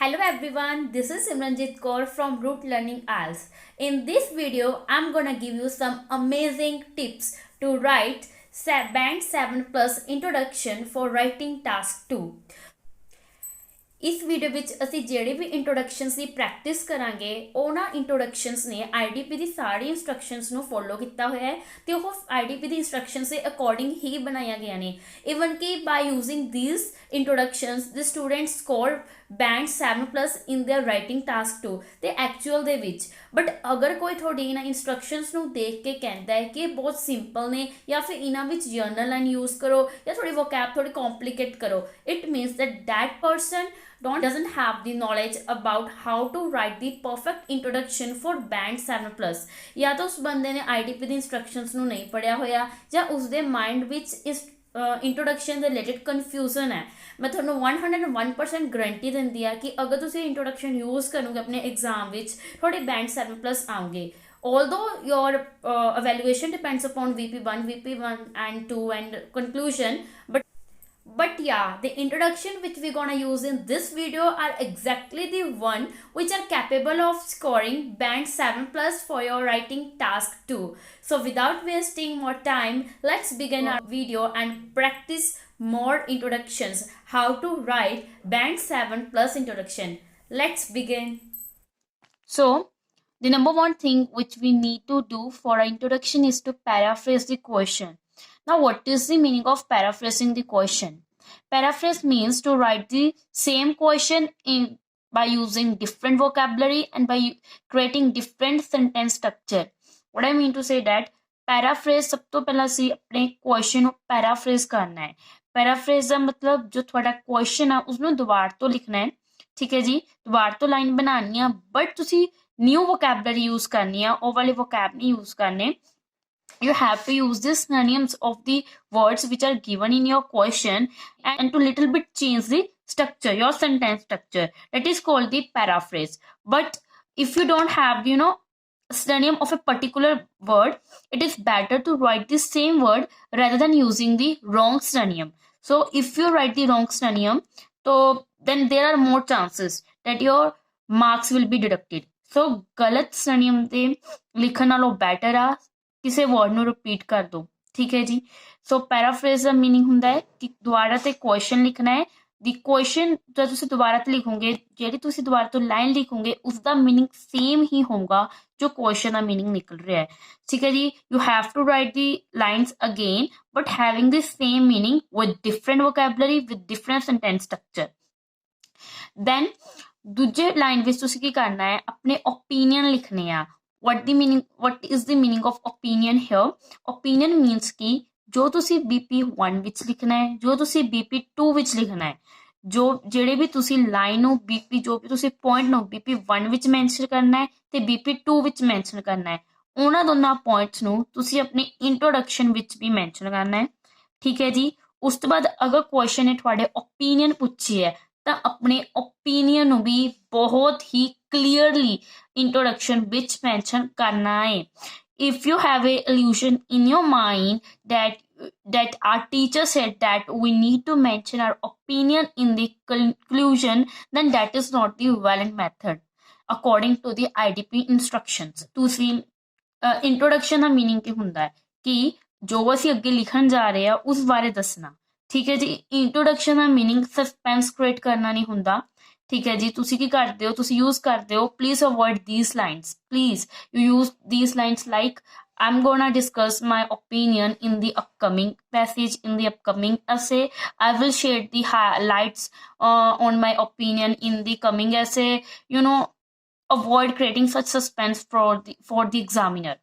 Hello everyone, this is Simranjit Kaur from Root Learning IELTS. In this video, I'm gonna give you some amazing tips to write Band 7 Plus Introduction for Writing Task 2. इस video ਵਿੱਚ ਅਸੀਂ ਜਿਹੜੇ ਵੀ ਇੰਟਰੋਡਕਸ਼ਨਸ ਦੀ practice ਕਰਾਂਗੇ ਉਹਨਾਂ introductions ਨੇ IDP ਦੀ ਸਾਰੀ instructions ਨੂੰ ਫੋਲੋ ਕੀਤਾ ਹੋਇਆ ਹੈ ਤੇ ਉਹ ਆਈਡੀਪੀ ਦੀ ਇਨਸਟਰਕਸ਼ਨਸ ਦੇ ਅਕੋਰਡਿੰਗ ਹੀ ਬਣਾਈਆਂ ਗਈਆਂ ਨੇ ਇਵਨ ਕਿ by using these introductions the students score band 7 plus in their writing task 2 ਤੇ ਐਕਚੁਅਲ ਦੇ ਵਿੱਚ ਬਟ ਅਗਰ ਕੋਈ ਤੁਹਾਡੀ ਇਹਨਾਂ ਇੰਸਟਰਕਸ਼ਨਸ ਨੂੰ ਦੇਖ ਕੇ ਕਹਿੰਦਾ ਹੈ ਕਿ ਇਹ ਬਹੁਤ ਸਿੰਪਲ ਨੇ ਜਾਂ ਫਿਰ ਇਹਨਾਂ ਵਿੱਚ ਜਰਨਲ ਲਾਈਨ ਯੂਜ਼ ਕਰੋ ਜਾਂ ਥੋੜੀ ਵੋਕੈਬ ਥੋੜੀ ਕੰਪਲਿਕੇਟ ਕਰੋ it means that person doesn't have the knowledge about how to write the perfect introduction for band 7 plus या तो उस बंदे ने IDP ਦੀ instructions ਨੂੰ ਨਹੀਂ ਪੜਿਆ ਹੋਇਆ ਜਾਂ ਉਸਦੇ ਮਾਈਂਡ ਵਿੱਚ ਇਸ ਇੰਟਰੋਡਕਸ਼ਨ ਦੇ ਰਿਲੇਟਡ ਕਨਫਿਊਜ਼ਨ ਹੈ ਮੈਂ ਤੁਹਾਨੂੰ 101% ਗਰੰਟੀ ਦਿੰਦੀ ਆ ਕਿ ਅਗਰ ਤੁਸੀਂ ਇੰਟਰੋਡਕਸ਼ਨ ਯੂਜ਼ ਕਰੋਗੇ ਆਪਣੇ ਐਗਜ਼ਾਮ ਵਿੱਚ ਤੁਹਾਡੇ ਬੈਂਡ 7 ਪਲੱਸ ਆਉਂਗੇ although your evaluation depends upon VP1 and 2 and conclusion but yeah, the introduction which we're gonna use in this video are exactly the one which are capable of scoring band 7 plus for your writing task 2. So without wasting more time, let's begin our video and practice more introductions. How to write band 7 plus introduction. Let's begin. So the number one thing which we need to do for our introduction is to paraphrase the question. Now, what is the meaning of paraphrasing the question? Paraphrase means to write the same question by using different vocabulary and by creating different sentence structure. What I mean to say that paraphrase ਸਭ ਤੋਂ ਪਹਿਲਾਂ ਅਸੀਂ ਆਪਣੇ question ਨੂੰ paraphrase ਕਰਨਾ ਹੈ paraphrase ਦਾ ਮਤਲਬ ਜੋ ਤੁਹਾਡਾ question ਆ ਉਸਨੂੰ ਦੁਬਾਰਾ ਤੋਂ ਲਿਖਣਾ ਹੈ ਠੀਕ ਹੈ ਜੀ ਦੁਬਾਰਾ ਤੋਂ ਲਾਈਨ ਬਣਾਉਣੀ ਆ ਬਟ ਤੁਸੀਂ ਨਿਊ vocabulary use ਕਰਨੀ ਆ ਉਹ ਵਾਲੇ vocab ਨਹੀਂ use ਕਰਨੇ you have to use the synonyms of the words which are given in your question and to little bit change the structure, your sentence structure. That is called the paraphrase. But if you don't have, synonym of a particular word, it is better to write the same word rather than using the wrong synonym. So if you write the wrong synonym, then there are more chances that your marks will be deducted. So galat synonym de likhan nalo better a ਕਿਸੇ word ਨੂੰ repeat ਕਰ ਦੋ ਠੀਕ ਹੈ ਜੀ ਸੋ ਪੈਰਾਫਰੇਜ਼ ਦਾ meaning ਹੁੰਦਾ ਹੈ ਕਿ ਦੁਬਾਰਾ ਤੇ ਕੁਐਸਚਨ ਲਿਖਣਾ ਹੈ ਦੀ ਕੁਐਸਚਨ ਜਦ ਤੁਸੀਂ ਦੁਬਾਰਾ ਤੇ ਲਿਖੋਗੇ ਜਿਹੜੀ ਤੁਸੀਂ ਦੁਬਾਰਾ ਤੋਂ ਲਾਈਨ ਲਿਖੋਗੇ ਉਸ ਦਾ ਮੀਨਿੰਗ ਸੇਮ ਹੀ ਹੋਊਗਾ ਜੋ ਕੁਐਸਚਨ ਦਾ ਮੀਨਿੰਗ ਨਿਕਲ ਰਿਹਾ ਹੈ ਠੀਕ ਹੈ ਜੀ you have to write the lines again but having the same meaning with different vocabulary with different sentence structure then ਦੂਜੇ ਲਾਈਨ ਵਿੱਚ ਤੁਸੀਂ ਕੀ ਕਰਨਾ ਹੈ ਆਪਣੇ ਓਪੀਨੀਅਨ ਲਿਖਣੇ ਆ what is the meaning of opinion here opinion means ਕਿ ਜੋ ਤੁਸੀਂ BP1 ਵਿੱਚ ਲਿਖਣਾ ਹੈ ਜੋ ਤੁਸੀਂ BP2 ਵਿੱਚ ਲਿਖਣਾ ਹੈ ਜੋ ਜਿਹੜੇ ਵੀ ਤੁਸੀਂ ਲਾਈਨ ਨੂੰ BP ਜੋ ਵੀ ਤੁਸੀਂ ਪੁਆਇੰਟ ਨੂੰ BP1 ਵਿੱਚ ਮੈਂਸ਼ਨ ਕਰਨਾ ਹੈ ਤੇ BP2 ਵਿੱਚ ਮੈਂਸ਼ਨ ਕਰਨਾ ਹੈ ਉਹਨਾਂ ਦੋਨਾਂ ਪੁਆਇੰਟਸ ਨੂੰ ਤੁਸੀਂ ਆਪਣੀ ਇੰਟਰੋਡਕਸ਼ਨ ਵਿੱਚ ਵੀ ਮੈਂਸ਼ਨ ਕਰਨਾ ਹੈ ਠੀਕ ਹੈ ਜੀ ਉਸ ਤੋਂ ਬਾਅਦ ਅਗਰ ਕੁਐਸਚਨ ਨੇ ਤੁਹਾਡੇ ਓਪੀਨੀਅਨ ਪੁੱਛੀ ਹੈ ਤਾਂ ਆਪਣੇ ਓਪੀਨੀਅਨ ਨੂੰ ਵੀ ਬਹੁਤ ਹੀ clearly introduction which mention karna hai if you have a illusion in your mind that our teacher said that we need to mention our opinion in the conclusion then that is not the valid method according to the IDP instructions ਤੁਸੀਂ introduction ਦਾ meaning ਕੀ ਹੁੰਦਾ ਹੈ ਕਿ ਜੋ ਅਸੀਂ ਅੱਗੇ ਲਿਖਣ ਜਾ ਰਹੇ ਆ ਉਸ ਬਾਰੇ ਦੱਸਣਾ ਠੀਕ ਹੈ ਜੀ introduction ਦਾ meaning suspense create ਕਰਨਾ ਨਹੀਂ ਹੁੰਦਾ ਠੀਕ ਹੈ ਜੀ ਤੁਸੀਂ ਕੀ ਕਰਦੇ ਹੋ ਤੁਸੀਂ ਯੂਜ਼ ਕਰਦੇ ਹੋ please avoid these lines please you use these lines like I'm gonna discuss my opinion in the upcoming passage in the upcoming essay. I will share the highlights on my opinion in the coming essay. Avoid creating such suspense for the examiner.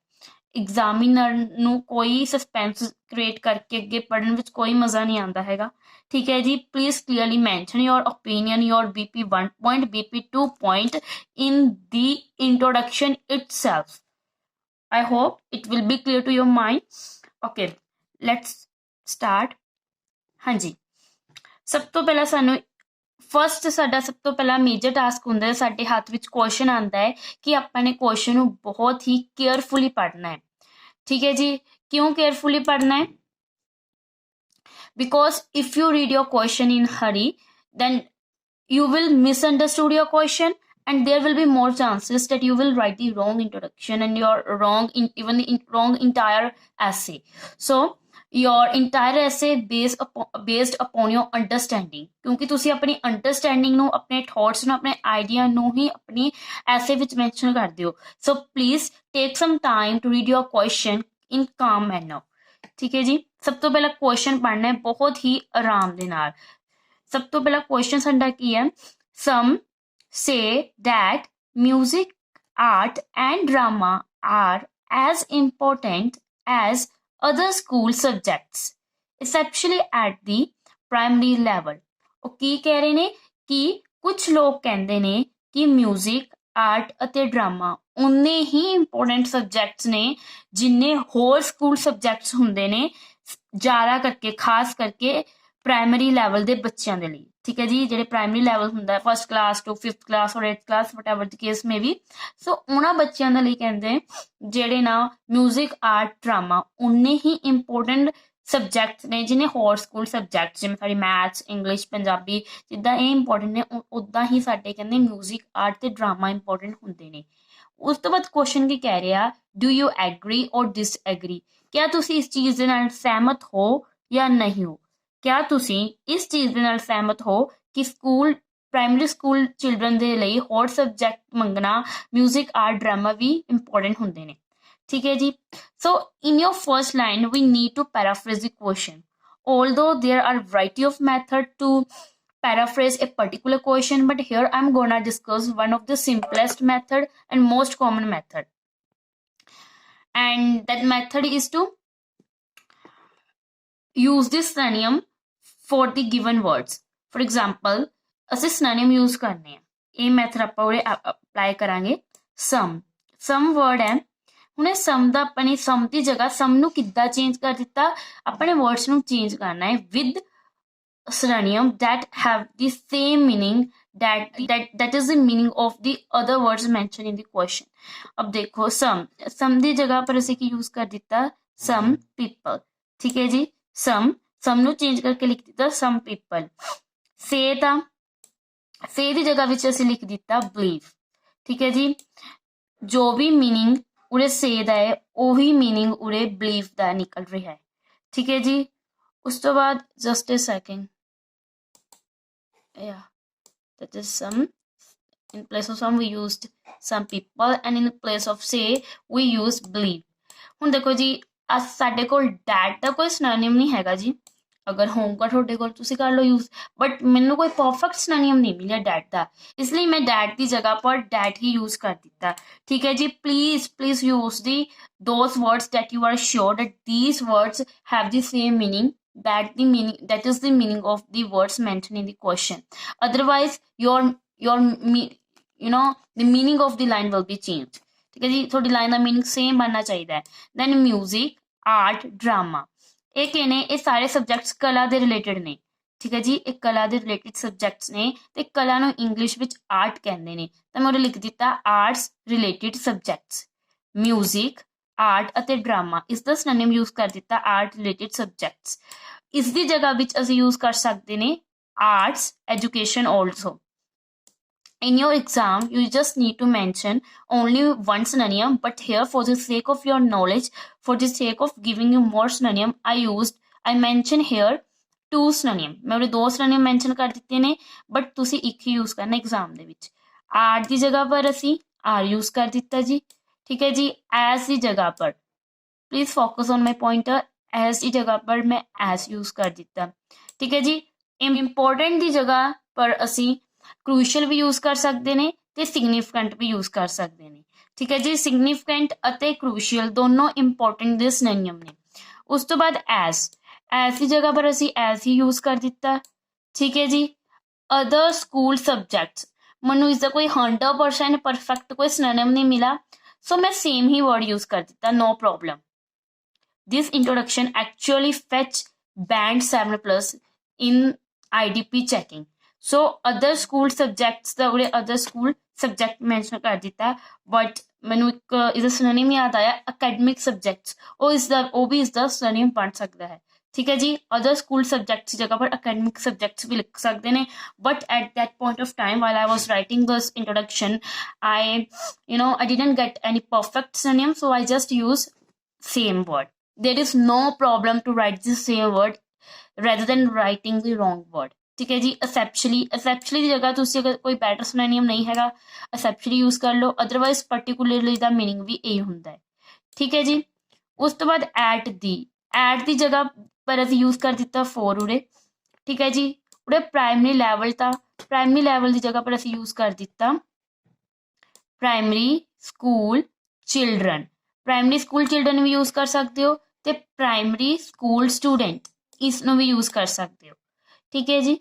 Examiner ਨੂੰ ਕੋਈ suspense create ਕਰਕੇ ਅੱਗੇ ਪੜ੍ਹਨ ਵਿੱਚ ਕੋਈ ਮਜ਼ਾ ਨਹੀਂ ਆਉਂਦਾ ਹੈਗਾ ਠੀਕ ਹੈ ਜੀ please clearly mention your opinion your BP1 point BP2 point in the introduction itself. I hope it will be clear to your mind. Okay, let's start. ਹਾਂਜੀ ਸਭ ਤੋਂ ਪਹਿਲਾਂ ਸਾਨੂੰ ਫਸਟ ਸਾਡਾ ਸਭ ਤੋਂ ਪਹਿਲਾਂ ਮੇਜਰ ਟਾਸਕ ਹੁੰਦਾ ਹੈ ਸਾਡੇ ਹੱਥ ਵਿੱਚ ਕੁਐਸਚਨ ਆਉਂਦਾ ਹੈ ਕਿ ਆਪਾਂ ਨੇ ਕੁਐਸਚਨ ਨੂੰ ਬਹੁਤ ਹੀ ਕੇਅਰਫੁਲੀ ਪੜ੍ਹਨਾ ਹੈ ਠੀਕ ਹੈ ਜੀ ਕਿਉਂ ਕੇਅਰਫੁਲੀ ਪੜ੍ਹਨਾ ਹੈ because if you read your question in hurry then you will misunderstood your question, and there will be more chances that you will write the wrong introduction and your wrong even the wrong entire essay. So your entire essay based upon your understanding, ਕਿਉਂਕਿ ਤੁਸੀਂ ਆਪਣੀ understanding ਨੂੰ, ਆਪਣੇ thoughts ਨੂੰ, ਆਪਣੇ idea ਨੂੰ ਹੀ ਆਪਣੀ ਐਸੇ ਵਿੱਚ ਮੈਂਸ਼ਨ ਕਰਦੇ ਹੋ. So please take some time to read your question in calm manner. ਠੀਕ ਹੈ ਜੀ, ਸਭ ਤੋਂ ਪਹਿਲਾਂ ਕੁਐਸਚਨ ਪੜ੍ਹਨਾ ਹੈ ਬਹੁਤ ਹੀ ਆਰਾਮ ਦੇ ਨਾਲ. ਸਭ ਤੋਂ ਪਹਿਲਾਂ ਕੁਐਸਚਨ ਸਾਡਾ ਕੀ ਹੈ? ਸਮ ਸੇ that music, art and drama are as important as other school subjects, especially at the primary level. ਉਹ ਕੀ ਕਹਿ ਰਹੇ ਨੇ ਕਿ ਕੁਝ ਲੋਕ ਕਹਿੰਦੇ ਨੇ ਕਿ ਮਿਊਜ਼ਿਕ, ਆਰਟ ਅਤੇ ਡਰਾਮਾ ਉਨੇ ਹੀ ਇੰਪੋਰਟੈਂਟ ਸਬਜੈਕਟਸ ਨੇ ਜਿੰਨੇ ਹੋਰ ਸਕੂਲ ਸਬਜੈਕਟਸ ਹੁੰਦੇ ਨੇ, ਜ਼ਿਆਦਾ ਕਰਕੇ, ਖਾਸ ਕਰਕੇ ਪ੍ਰਾਇਮਰੀ ਲੈਵਲ ਦੇ ਬੱਚਿਆਂ ਦੇ ਲਈ. ਠੀਕ ਹੈ ਜੀ, ਜਿਹੜੇ ਪ੍ਰਾਇਮਰੀ ਲੈਵਲ ਹੁੰਦਾ first class to 5th class ਔਰ 8th class, whatever the case may be. So ਉਹਨਾਂ ਬੱਚਿਆਂ ਦੇ ਲਈ ਕਹਿੰਦੇ ਜਿਹੜੇ ਨਾ ਮਿਊਜ਼ਿਕ, ਆਰਟ, ਡਰਾਮਾ ਉਨੇ ਹੀ ਇੰਪੋਰਟੈਂਟ ਸਬਜੈਕਟਸ ਨੇ ਜਿੰਨੇ ਹੋਰ ਸਕੂਲ ਸਬਜੈਕਟਸ, ਜਿਵੇਂ ਸਾਡੀ ਮੈਥਸ, ਇੰਗਲਿਸ਼, ਪੰਜਾਬੀ, ਜਿੱਦਾਂ ਇਹ ਇੰਪੋਰਟੈਂਟ ਨੇ ਉੱਦਾਂ ਹੀ ਸਾਡੇ ਕਹਿੰਦੇ ਮਿਊਜ਼ਿਕ, ਆਰਟ ਤੇ ਡਰਾਮਾ ਇੰਪੋਰਟੈਂਟ ਹੁੰਦੇ ਨੇ. ਉਸ ਤੋਂ ਬਾਅਦ ਕੁਐਸਚਨ ਕੀ ਕਹਿ ਰਿਹਾ? ਡੂ ਯੂ ਐਗਰੀ ਔਰ ਡਿਸਐਗਰੀ? ਕਿਆ ਤੁਸੀਂ ਇਸ ਚੀਜ਼ ਦੇ ਨਾਲ ਸਹਿਮਤ ਹੋ ਜਾਂ ਨਹੀਂ ਹੋ? ਕਿਆ ਤੁਸੀਂ ਇਸ ਚੀਜ਼ ਦੇ ਨਾਲ ਸਹਿਮਤ ਹੋ ਕਿ ਸਕੂਲ, ਪ੍ਰਾਇਮਰੀ ਸਕੂਲ ਚਿਲਡਰਨ ਦੇ ਲਈ ਹੋਰ ਸਬਜੈਕਟ ਮੰਗਣਾ, ਮਿਊਜ਼ਿਕ, ਆਰਟ, ਡਰਾਮਾ ਵੀ ਇੰਪੋਰਟੈਂਟ ਹੁੰਦੇ ਨੇ? ਠੀਕ ਹੈ ਜੀ. So in your first line we need to paraphrase the question. Although there are variety of method to paraphrase a particular question, but here I'm gonna discuss one of the simplest method and most common method, and that method is to use this synonym for the given words. For example, ਅਸੀਂ synonym use ਕਰਨੇ ਆ, ਇਹ method ਆਪਾਂ ਉਰੇ apply ਕਰਾਂਗੇ. ਸਮ word ਹੈ, ਹੁਣ ਇਹ ਸਮ ਦਾ ਆਪਾਂ ਨੇ ਸਮ ਦੀ ਜਗ੍ਹਾ ਸਮ ਨੂੰ ਕਿੱਦਾਂ ਚੇਂਜ ਕਰ ਦਿੱਤਾ? ਆਪਣੇ ਵਰਡਸ ਨੂੰ ਚੇਂਜ ਕਰਨਾ ਹੈ with synonym that have the same meaning that is the meaning of the other words mentioned in the question. अब देखो सम ਦੀ ਜਗ੍ਹਾ ਪਰ ਅਸੀਂ ਕੀ यूज ਕਰ ਦਿੱਤਾ? some people. ਠੀਕ ਹੈ ਜੀ, ਸਮ ਨੂੰ ਚੇਂਜ ਕਰਕੇ ਲਿਖ ਦਿੱਤਾ some people. ਸੇ ਦੀ ਜਗ੍ਹਾ ਵਿੱਚ ਅਸੀਂ ਲਿਖ ਦਿੱਤਾ believe. ਠੀਕ ਹੈ ਜੀ, ਜੋ ਵੀ ਮੀਨਿੰਗ ਉਰੇ ਸੇ ਦਾ ਹੈ ਉਹੀ ਮੀਨਿੰਗ ਉਰੇ believe ਦਾ ਨਿਕਲ ਰਿਹਾ ਹੈ. ਠੀਕ ਹੈ ਜੀ. ਉਸ ਤੋਂ ਬਾਅਦ just a second, yeah, that is some. In place of some we used some people, and in place of say we use believe. ਹੁਣ ਦੇਖੋ ਜੀ, ਸਾਡੇ ਕੋਲ that ਦਾ ਕੋਈ synonym ਨਹੀਂ ਹੈਗਾ ਜੀ. ਅਗਰ ਹੋਊਗਾ ਤੁਹਾਡੇ ਕੋਲ ਤੁਸੀਂ ਕਰ ਲਓ ਯੂਜ਼, ਬਟ ਮੈਨੂੰ ਕੋਈ ਪਰਫੈਕਟ synonym ਨਹੀਂ ਮਿਲਿਆ that ਦਾ, ਇਸ ਲਈ ਮੈਂ that ਦੀ ਜਗ੍ਹਾ ਪਰ that ਹੀ यूज ਕਰ ਦਿੱਤਾ. ਠੀਕ ਹੈ ਜੀ. please use those words that you are sure that these words have the same meaning, that is the meaning of the words mentioned in the question. Otherwise the meaning of the line will be changed. ਠੀਕ ਹੈ ਜੀ, ਤੁਹਾਡੀ line ਦਾ meaning same ਬਣਨਾ ਚਾਹੀਦਾ ਹੈ. Then music, art, drama, ਇਹ ਕੀ ਨੇ? ਇਹ ਸਾਰੇ ਸਬਜੈਕਟਸ ਕਲਾ ਦੇ ਰਿਲੇਟਡ ਨੇ. ਠੀਕ ਹੈ ਜੀ, ਇਹ ਕਲਾ ਦੇ ਰਿਲੇਟਡ ਸਬਜੈਕਟਸ ਨੇ ਤੇ ਕਲਾ ਨੂੰ ਇੰਗਲਿਸ਼ ਵਿੱਚ ਆਰਟ ਕਹਿੰਦੇ ਨੇ. ਤਾਂ ਮੈਂ ਉਹਦੇ ਲਿਖ ਦਿੱਤਾ arts related subjects. Music, art ਅਤੇ ਡਰਾਮਾ ਇਸ ਦਾ ਸਿਨੋਨਿਮ ਯੂਜ਼ ਕਰ ਦਿੱਤਾ ਆਰਟ ਰਿਲੇਟਡ ਸਬਜੈਕਟਸ. ਇਸ ਦੀ ਜਗ੍ਹਾ ਵਿੱਚ ਅਸੀਂ ਯੂਜ਼ ਕਰ ਸਕਦੇ ਨੇ arts education also. In your exam, you just need to mention only one synonym, but here for the sake of your knowledge, for the sake of giving you more synonym, I mention here two synonym. मैं उन्हें दो synonym mention कर ਦਿੱਤੇ ਨੇ, but ਤੁਸੀਂ ਇੱਕ ਹੀ use करना exam ਦੇ ਵਿੱਚ. art ਦੀ ਜਗ੍ਹਾ ਪਰ ਅਸੀਂ are use ਕਰ ਦਿੱਤਾ ਜੀ. ਠੀਕ ਹੈ ਜੀ. as ਦੀ ਜਗ੍ਹਾ ਪਰ please focus on my pointer, as ਦੀ ਜਗ੍ਹਾ ਪਰ ਮੈਂ as use ਕਰ ਦਿੱਤਾ. ਠੀਕ ਹੈ ਜੀ. important ਦੀ ਜਗ੍ਹਾ ਪਰ ਅਸੀਂ ਕ੍ਰੂਸ਼ੀਅਲ ਵੀ ਯੂਜ਼ ਕਰ ਸਕਦੇ ਨੇ ਤੇ ਸਿਗਨੀਫੀਕੈਂਟ ਵੀ ਯੂਜ਼ ਕਰ ਸਕਦੇ ਨੇ. ਠੀਕ ਹੈ ਜੀ. ਸਿਗਨੀਫੀਕੈਂਟ ਅਤੇ ਕ੍ਰੂਸ਼ੀਅਲ ਦੋਨੋਂ ਇੰਪੋਰਟੈਂਟ ਦੇ ਸਿਨੋਨਿਮ ਨੇ. ਉਸ ਤੋਂ ਬਾਅਦ ਐਸ ਦੀ ਜਗ੍ਹਾ ਪਰ ਅਸੀਂ ਐਸ ਹੀ ਯੂਜ਼ ਕਰ ਦਿੱਤਾ. ਠੀਕ ਹੈ ਜੀ. ਅਦਰ ਸਕੂਲ ਸਬਜੈਕਟਸ, ਮੈਨੂੰ ਇਸਦਾ ਕੋਈ 100% ਪਰਫੈਕਟ ਕੋਈ ਸਿਨੋਨਿਮ ਨਹੀਂ ਮਿਲਾ, ਸੋ ਮੈਂ ਸੇਮ ਹੀ ਵਰਡ ਯੂਜ਼ ਕਰ ਦਿੱਤਾ. No problem. This introduction actually fetch band 7+ in IDP checking. So other school subjects ਦਾ ਉਰੇ other school subject mention ਕਰ ਦਿੱਤਾ, but ਮੈਨੂੰ ਇੱਕ ਇਸਦਾ synonym ਯਾਦ ਆਇਆ academic subjects, ਉਹ ਵੀ ਇਸਦਾ synonym ਬਣ ਸਕਦਾ ਹੈ. ठीक है जी। अदर स्कूल सब्जेक्ट्स की जगह पर अकेडमिक सब्जेक्ट्स भी लिख सकते हैं, but at that point of time while I was writing this introduction, I didn't get any perfect synonym, so I just use same word. There is no problem to write the same word rather than writing the wrong word. ठीक है जी। ਅਸੈਪਸ਼ਲੀ ਦੀ ਜਗ੍ਹਾ ਤੁਸੀਂ ਅਗਰ ਕੋਈ better ਸਿਨੋਨਿਮ ਨਹੀਂ ਹੈਗਾ, ਅਸੈਪਸ਼ਲੀ use ਕਰ ਲਓ, ਅਦਰਵਾਈਜ਼ ਪਰਟੀਕੂਲਰਲੀ ਦਾ ਮੀਨਿੰਗ ਵੀ ਇਹ ਹੁੰਦਾ ਹੈ। ਠੀਕ ਹੈ ਜੀ। ਉਸ ਤੋਂ ਬਾਅਦ ਐਟ ਦੀ ਜਗ੍ਹਾ ਪਰ ਅਸੀਂ ਯੂਜ਼ ਕਰ ਦਿੱਤਾ ਫੋਰ ਉਰੇ। ਠੀਕ ਹੈ ਜੀ। ਉਰੇ ਪ੍ਰਾਇਮਰੀ ਲੈਵਲ ਦੀ ਜਗ੍ਹਾ ਪਰ ਅਸੀਂ ਯੂਜ਼ ਕਰ ਦਿੱਤਾ primary school children. Primary school children ਵੀ ਯੂਜ਼ ਕਰ ਸਕਦੇ ਹੋ ਤੇ ਪ੍ਰਾਇਮਰੀ ਸਕੂਲ ਸਟੂਡੈਂਟ ਇਸ ਨੂੰ ਵੀ ਯੂਜ਼ ਕਰ ਸਕਦੇ ਹੋ। ਠੀਕ ਹੈ ਜੀ।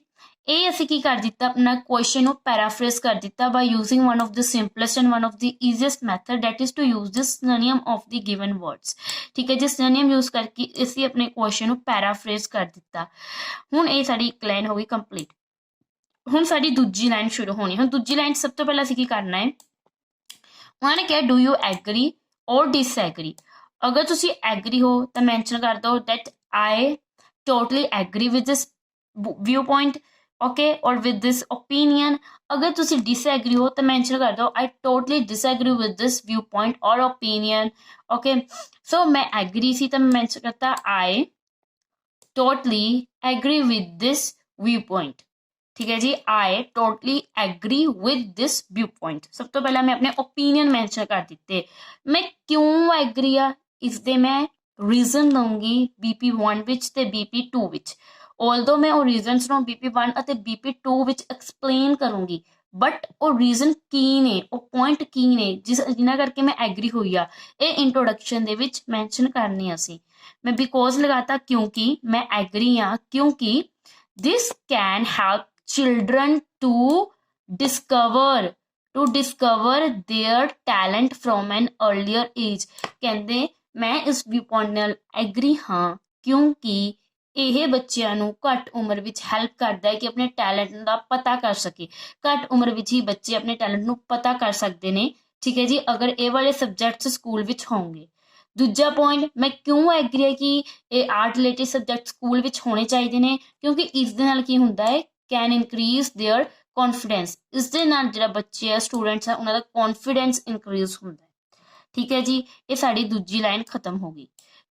ਇਹ ਅਸੀਂ ਕੀ ਕਰ ਦਿੱਤਾ, ਆਪਣਾ ਕੁਐਸਚਨ ਨੂੰ ਪੈਰਾਫਰੇਜ਼ ਕਰ ਦਿੱਤਾ by using one of the simplest and one of the easiest method that is to use this synonym of the given words. ਠੀਕ ਹੈ ਜੀ। ਸਿਨੋਨਿਮ ਯੂਜ਼ ਕਰਕੇ ਅਸੀਂ ਆਪਣੇ ਕੁਐਸਚਨ ਨੂੰ ਪੈਰਾਫਰੇਜ਼ ਕਰ ਦਿੱਤਾ। ਹੁਣ ਇਹ ਸਾਡੀ ਇੱਕ ਲਾਈਨ ਹੋ ਗਈ ਕੰਪਲੀਟ। ਹੁਣ ਸਾਡੀ ਦੂਜੀ ਲਾਈਨ ਸ਼ੁਰੂ ਹੋਣੀ। ਹੁਣ ਦੂਜੀ ਲਾਈਨ ਸਭ ਤੋਂ ਪਹਿਲਾਂ ਅਸੀਂ ਕੀ ਕਰਨਾ ਹੈ, ਉਹਨਾਂ ਨੇ ਕਿਹਾ ਡੂ ਯੂ ਐਗਰੀ ਔਰ ਡਿਸਐਗਰੀ। ਅਗਰ ਤੁਸੀਂ ਐਗਰੀ ਹੋ ਤਾਂ ਮੈਂਸ਼ਨ ਕਰ ਦਿਓ that I totally agree with this viewpoint, okay, ਔਰ ਵਿਦ ਦਿਸ ਓਪੀਨੀਅਨ। ਅਗਰ ਤੁਸੀਂ ਡਿਸਐਗਰੀ ਹੋ ਤਾਂ ਮੈਂਸ਼ਨ ਕਰ ਦਿਓ I totally disagree with this viewpoint ਔਰ ਓਪੀਨੀਅਨ, ਓਕੇ। ਸੋ ਮੈਂ ਐਗਰੀ ਸੀ ਤਾਂ ਮੈਂ ਮੈਂਸ਼ਨ ਕਰਤਾ I totally agree with this viewpoint. ਠੀਕ ਹੈ ਜੀ। I totally agree with this view point. ਸਭ ਤੋਂ ਪਹਿਲਾਂ ਮੈਂ ਆਪਣੇ ਓਪੀਨੀਅਨ ਮੈਂਸ਼ਨ ਕਰ ਦਿੱਤੇ। ਮੈਂ ਕਿਉਂ ਐਗਰੀ ਆ ਇਸਦੇ ਮੈਂ ਰੀਜ਼ਨ ਦਊਂਗੀ BP1 ਵਿੱਚ ਤੇ BP2 ਵਿੱਚ। ਆਲਦੋ ਮੈਂ ਉਹ ਰੀਜ਼ਨਸ ਨੂੰ BP1 ਅਤੇ BP2 ਵਿੱਚ ਐਕਸਪਲੇਨ ਕਰੂੰਗੀ, ਬਟ ਉਹ ਰੀਜ਼ਨ ਕੀ ਨੇ, ਉਹ ਪੁਆਇੰਟ ਕੀ ਨੇ ਜਿਨ੍ਹਾਂ ਕਰਕੇ ਮੈਂ ਐਗਰੀ ਹੋਈ ਆ, ਇਹ ਇੰਟਰੋਡਕਸ਼ਨ ਦੇ ਵਿੱਚ ਮੈਂਸ਼ਨ ਕਰਨੀ ਅਸੀਂ। ਮੈਂ ਬਿਕੋਜ਼ ਲਗਾਤਾ ਕਿਉਂਕਿ ਮੈਂ ਐਗਰੀ ਆ, ਕਿਉਂਕਿ this can help children to discover their talent from an earlier age। ਕਹਿੰਦੇ ਮੈਂ ਇਸ ਵਿਊ ਪੁਆਇੰਟ ਨਾਲ ਐਗਰੀ ਹਾਂ ਕਿਉਂਕਿ ਇਹ ਬੱਚਿਆਂ ਨੂੰ ਘੱਟ ਉਮਰ ਵਿੱਚ ਹੈਲਪ ਕਰਦਾ ਹੈ ਕਿ ਆਪਣੇ ਟੈਲੈਂਟ ਦਾ ਪਤਾ ਕਰ ਸਕੇ। ਘੱਟ ਉਮਰ ਵਿੱਚ ਹੀ ਬੱਚੇ ਆਪਣੇ ਟੈਲੈਂਟ ਨੂੰ ਪਤਾ ਕਰ ਸਕਦੇ ਨੇ। ਠੀਕ ਹੈ ਜੀ। ਅਗਰ ਇਹ ਵਾਲੇ ਸਬਜੈਕਟਸ ਸਕੂਲ ਵਿੱਚ ਹੋਣਗੇ। ਦੂਜਾ ਪੁਆਇੰਟ, ਮੈਂ ਕਿਉਂ ਐਗਰੀ ਹੈ ਕਿ ਇਹ ਆਰਟ ਰਿਲੇਟਿਡ ਸਬਜੈਕਟ ਸਕੂਲ ਵਿੱਚ ਹੋਣੇ ਚਾਹੀਦੇ ਨੇ, ਕਿਉਂਕਿ ਇਸ ਦੇ ਨਾਲ ਕੀ ਹੁੰਦਾ ਹੈ, ਕੈਨ ਇਨਕਰੀਜ਼ ਦੇਅਰ ਕੌਨਫੀਡੈਂਸ। ਇਸ ਦੇ ਨਾਲ ਜਿਹੜਾ ਬੱਚੇ ਆ, ਸਟੂਡੈਂਟਸ ਆ, ਉਹਨਾਂ ਦਾ ਕੌਨਫੀਡੈਂਸ ਇਨਕਰੀਜ਼ ਹੁੰਦਾ ਹੈ। ਠੀਕ ਹੈ ਜੀ। ਇਹ ਸਾਡੀ ਦੂਜੀ ਲਾਈਨ ਖਤਮ ਹੋ ਗਈ।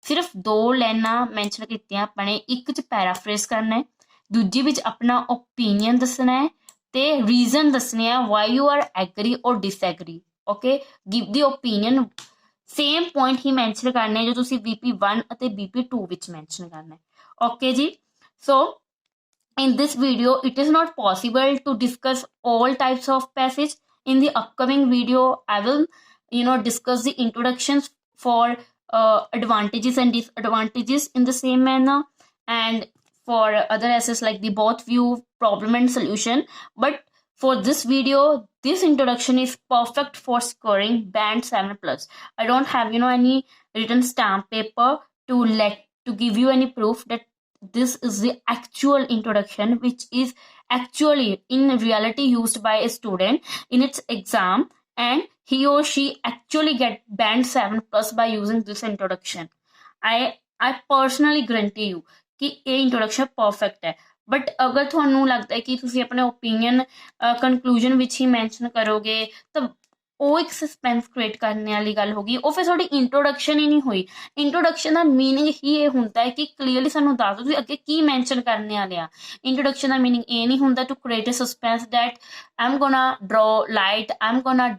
ਸਿਰਫ 2 ਲਾਈਨਾਂ ਮੈਂਸ਼ਨ ਕੀਤੀਆਂ ਆਪਾਂ ਨੇ। ਇੱਕ 'ਚ ਪੈਰਾਫਰੇਜ਼ ਕਰਨਾ ਹੈ, ਦੂਜੀ ਵਿੱਚ ਆਪਣਾ ਓਪੀਨੀਅਨ ਦੱਸਣਾ ਹੈ ਤੇ ਰੀਜ਼ਨ ਦੱਸਣੇ ਆ ਵਾਈ ਯੂ ਆਰ ਐਗਰੀ ਔਰ ਡਿਸਐਗਰੀ, ਓਕੇ। ਗਿਵ ਦੀ ਓਪੀਨੀਅਨ, ਸੇਮ ਪੁਆਇੰਟ ਹੀ ਮੈਂਸ਼ਨ ਕਰਨੇ ਹੈ ਜੋ ਤੁਸੀਂ BP1 ਅਤੇ BP2 ਵਿੱਚ ਮੈਂਸ਼ਨ ਕਰਨਾ ਹੈ, ਓਕੇ ਜੀ। ਸੋ in this video it is not possible to discuss all types of passage. In the upcoming video I will discuss the introductions for advantages and disadvantages in the same manner, and for other essays like the both view, problem and solution. But for this video, this introduction is perfect for scoring band 7+. I don't have any written stamp paper to give you any proof that this is the actual introduction which is actually in reality used by a student in its exam, and he or she actually get band 7+ by using this introduction. I personally guarantee you कि ये introduction perfect है। But अगर ਤੁਹਾਨੂੰ ਲੱਗਦਾ ਹੈ ਕਿ ਤੁਸੀਂ ਆਪਣੇ ਓਪੀਨੀਅਨ ਕਨਕਲੂਜਨ ਵਿੱਚ ਹੀ ਮੈਂਸ਼ਨ ਕਰੋਗੇ ਤਾਂ ਉਹ ਇੱਕ ਸਸਪੈਂਸ ਕ੍ਰੀਏਟ ਕਰਨ ਵਾਲੀ ਗੱਲ ਹੋ ਗਈ। ਉਹ ਫਿਰ ਤੁਹਾਡੀ ਇੰਟਰੋਡਕਸ਼ਨ ਹੀ ਨਹੀਂ ਹੋਈ। ਇੰਟਰੋਡਕਸ਼ਨ ਦਾ ਮੀਨਿੰਗ ਹੀ ਇਹ ਹੁੰਦਾ ਹੈ ਕਿ ਕਲੀਅਰਲੀ ਸਾਨੂੰ ਦੱਸ ਦਿਓ ਤੁਸੀਂ ਅੱਗੇ ਕੀ ਮੈਂਸ਼ਨ ਕਰਨੇ ਵਾਲੇ ਆ। ਇੰਟਰੋਡਕਸ਼ਨ ਦਾ ਮੀਨਿੰਗ ਇਹ ਨਹੀਂ ਹੁੰਦਾ to create a suspense that I am gonna draw light, I am gonna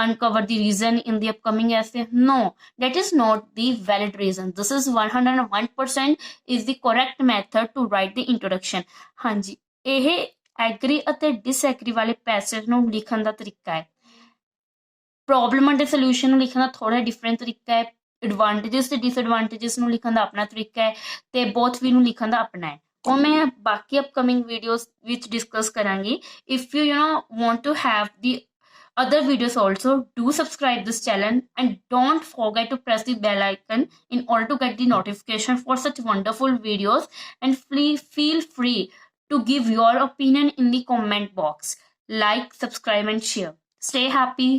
uncover the reason in the upcoming essay. No, that is not the valid reason. This is 101% is the correct method to write the introduction. ਹਾਂਜੀ, ਇਹ agri ਅਤੇ disagree ਵਾਲੇ passage ਨੂੰ ਲਿਖਣ ਦਾ ਤਰੀਕਾ ਹੈ। Problem ਅਤੇ solution ਨੂੰ ਲਿਖਣ ਦਾ ਥੋੜਾ ਡਿਫਰੈਂਟ ਤਰੀਕਾ ਹੈ। ਐਡਵਾਂਟੇਜਸ ਤੇ ਡਿਸਐਡਵਾਂਟੇਜਸ ਨੂੰ ਲਿਖਣ ਦਾ ਆਪਣਾ ਤਰੀਕਾ ਹੈ ਤੇ ਬੋਥ ਵੀ ਨੂੰ ਲਿਖਣ ਦਾ ਆਪਣਾ ਹੈ। ਉਹ ਮੈਂ ਬਾਕੀ ਅਪਕਮਿੰਗ ਵੀਡੀਓਜ਼ ਵਿੱਚ ਡਿਸਕਸ ਕਰਾਂਗੀ। If you want to have the other videos also, do subscribe this channel and don't forget to press the bell icon in order to get the notification for such wonderful videos, and feel free to give your opinion in the comment box. Like, subscribe and share. Stay happy.